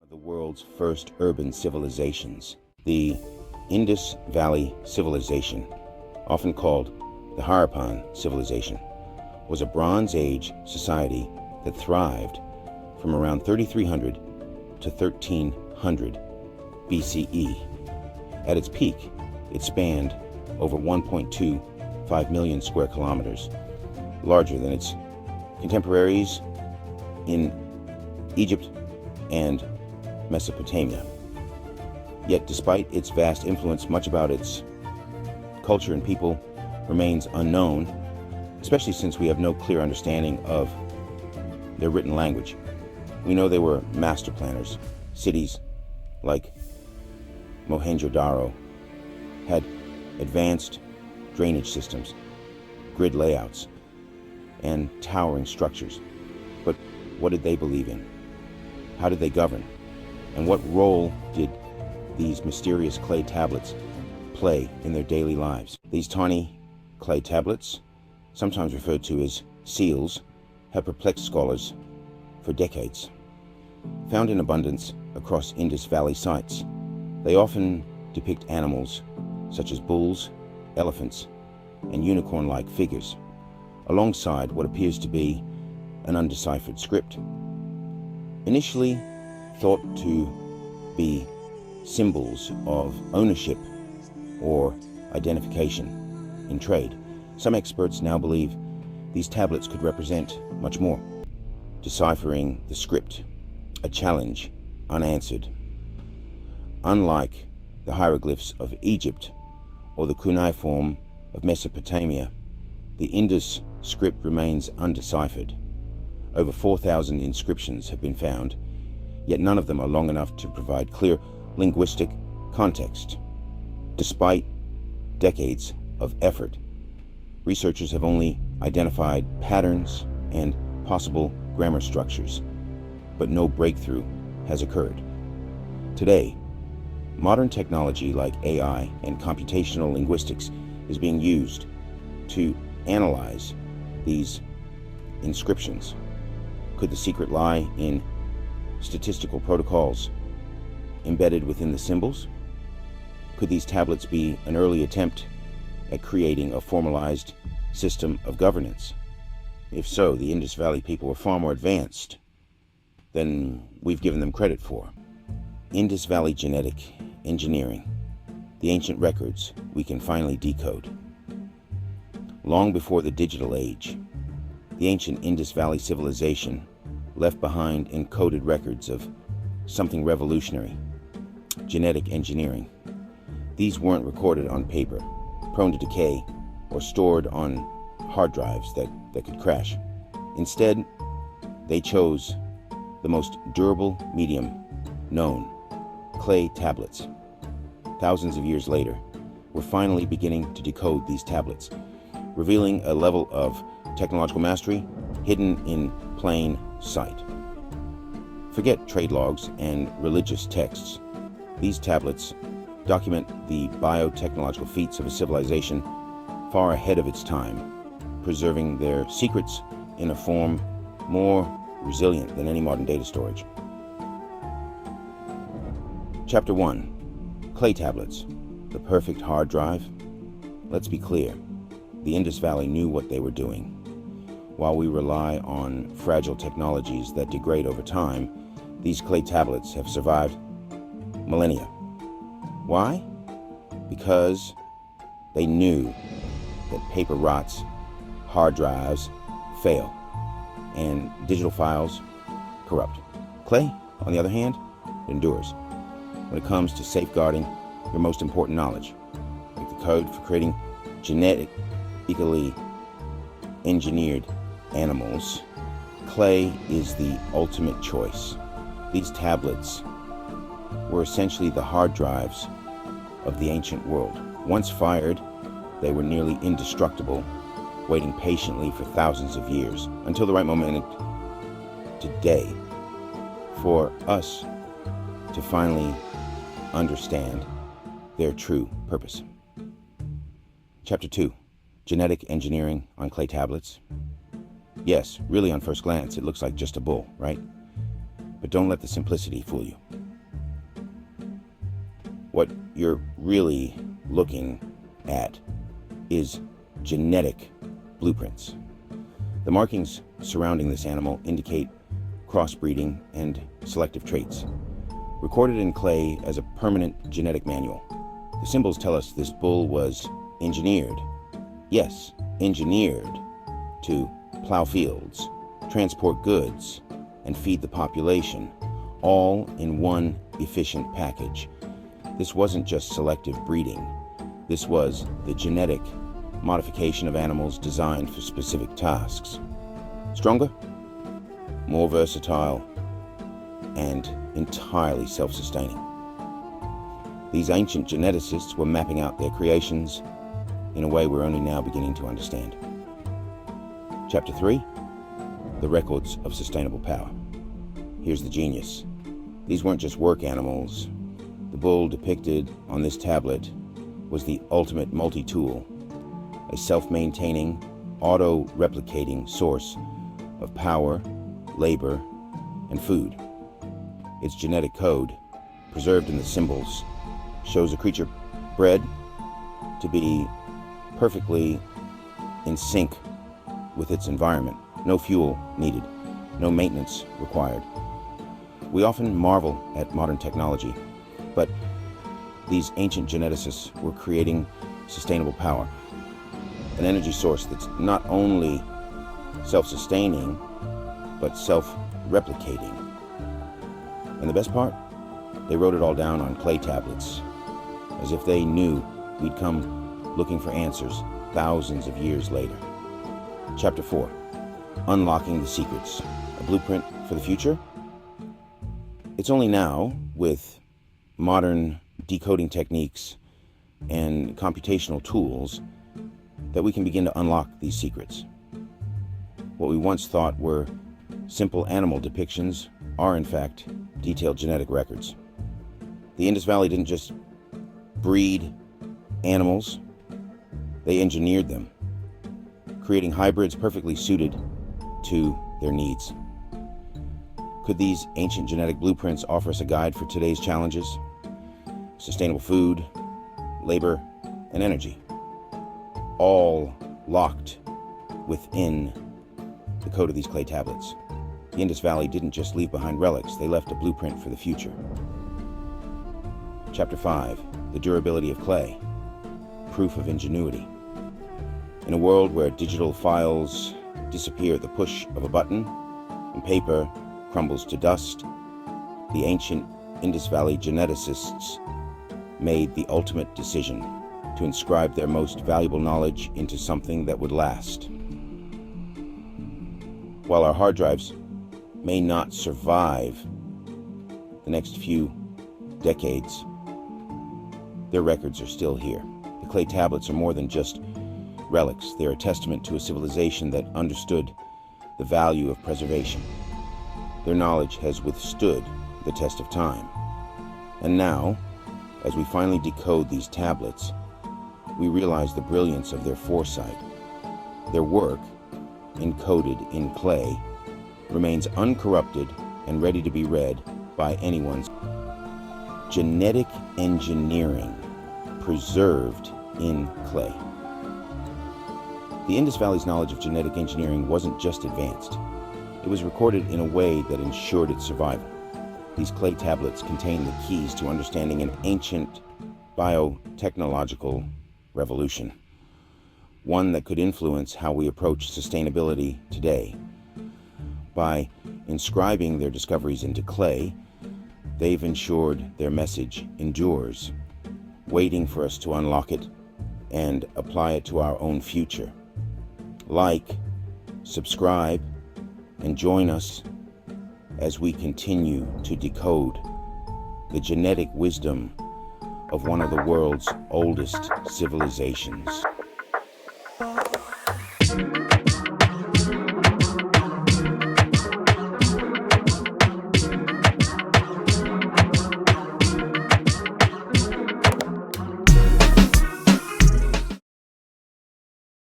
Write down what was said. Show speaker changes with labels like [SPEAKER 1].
[SPEAKER 1] of the world's first urban civilizations. The Indus Valley Civilization, often called the Harappan Civilization, was a Bronze Age society that thrived from around 3300 to 1300 BCE. At its peak, it spanned over 1.25 million square kilometers, larger than its contemporaries in Egypt and Mesopotamia. Yet, despite its vast influence, much about its culture and people remains unknown, especially since we have no clear understanding of their written language. We know they were master planners. Cities like Mohenjo-Daro had advanced drainage systems, grid layouts, and towering structures. But what did they believe in? How did they govern? And what role did these mysterious clay tablets play in their daily lives? These tawny clay tablets, sometimes referred to as seals, have perplexed scholars for decades. Found in abundance across Indus Valley sites, they often depict animals such as bulls, elephants, and unicorn-like figures, alongside what appears to be an undeciphered script. Initially thought to be symbols of ownership or identification in trade, some experts now believe these tablets could represent much more. Deciphering the script, a challenge unanswered. Unlike the hieroglyphs of Egypt or the cuneiform of Mesopotamia, the Indus script remains undeciphered. Over 4,000 inscriptions have been found, yet none of them are long enough to provide clear linguistic context. Despite decades of effort, researchers have only identified patterns and possible grammar structures, but no breakthrough has occurred. Today, modern technology like AI and computational linguistics is being used to analyze these inscriptions. Could the secret lie in statistical protocols embedded within the symbols? Could these tablets be an early attempt at creating a formalized system of governance? If so, the Indus Valley people were far more advanced than we've given them credit for. Indus Valley genetic engineering, the ancient records we can finally decode. Long before the digital age, the ancient Indus Valley civilization left behind encoded records of something revolutionary: genetic engineering. These weren't recorded on paper, prone to decay, or stored on hard drives that could crash. Instead, they chose the most durable medium known: clay tablets. Thousands of years later, we're finally beginning to decode these tablets, revealing a level of technological mastery hidden in plain sight. Forget trade logs and religious texts. These tablets document the biotechnological feats of a civilization far ahead of its time, preserving their secrets in a form more resilient than any modern data storage. Chapter 1. Clay tablets, the perfect hard drive. Let's be clear, the Indus Valley knew what they were doing. While we rely on fragile technologies that degrade over time, these clay tablets have survived millennia. Why? Because they knew that paper rots, hard drives fail, and digital files corrupt. Clay, on the other hand, endures. When it comes to safeguarding your most important knowledge, like the code for creating genetically engineered animals, clay is the ultimate choice. These tablets were essentially the hard drives of the ancient world. Once fired, they were nearly indestructible, waiting patiently for thousands of years, until the right moment today for us to finally understand their true purpose. Chapter 2. Genetic engineering on clay tablets. Yes, really on first glance, it looks like just a bull, right? But don't let the simplicity fool you. What you're really looking at is genetic blueprints. The markings surrounding this animal indicate crossbreeding and selective traits, recorded in clay as a permanent genetic manual. The symbols tell us this bull was engineered, yes, engineered, to plow fields, transport goods, and feed the population, all in one efficient package. This wasn't just selective breeding. This was the genetic modification of animals designed for specific tasks. Stronger, more versatile, and entirely self-sustaining. These ancient geneticists were mapping out their creations in a way we're only now beginning to understand. Chapter 3, the records of sustainable power. Here's the genius. These weren't just work animals. The bull depicted on this tablet was the ultimate multi-tool, a self-maintaining, auto-replicating source of power, labor, and food. Its genetic code, preserved in the symbols, shows a creature bred to be perfectly in sync with its environment. No fuel needed, no maintenance required. We often marvel at modern technology, but these ancient geneticists were creating sustainable power, an energy source that's not only self-sustaining, but self-replicating. And the best part? They wrote it all down on clay tablets, as if they knew we'd come looking for answers thousands of years later. Chapter 4, Unlocking the Secrets, a blueprint for the future? It's only now, with modern decoding techniques and computational tools, that we can begin to unlock these secrets. What we once thought were simple animal depictions are, in fact, detailed genetic records. The Indus Valley didn't just breed animals, they engineered them, creating hybrids perfectly suited to their needs. Could these ancient genetic blueprints offer us a guide for today's challenges? Sustainable food, labor, and energy, all locked within the code of these clay tablets. The Indus Valley didn't just leave behind relics, they left a blueprint for the future. Chapter 5, The Durability of Clay, Proof of Ingenuity. In a world where digital files disappear at the push of a button and paper crumbles to dust, the ancient Indus Valley geneticists made the ultimate decision to inscribe their most valuable knowledge into something that would last. While our hard drives may not survive the next few decades, their records are still here. The clay tablets are more than just relics. They're a testament to a civilization that understood the value of preservation. Their knowledge has withstood the test of time. And now, as we finally decode these tablets, we realize the brilliance of their foresight. Their work, encoded in clay, remains uncorrupted and ready to be read by anyone's. Genetic engineering preserved in clay. The Indus Valley's knowledge of genetic engineering wasn't just advanced. It was recorded in a way that ensured its survival. These clay tablets contain the keys to understanding an ancient biotechnological revolution, one that could influence how we approach sustainability today. By inscribing their discoveries into clay, they've ensured their message endures, waiting for us to unlock it and apply it to our own future. Like, subscribe, and join us as we continue to decode the genetic wisdom of one of the world's oldest civilizations.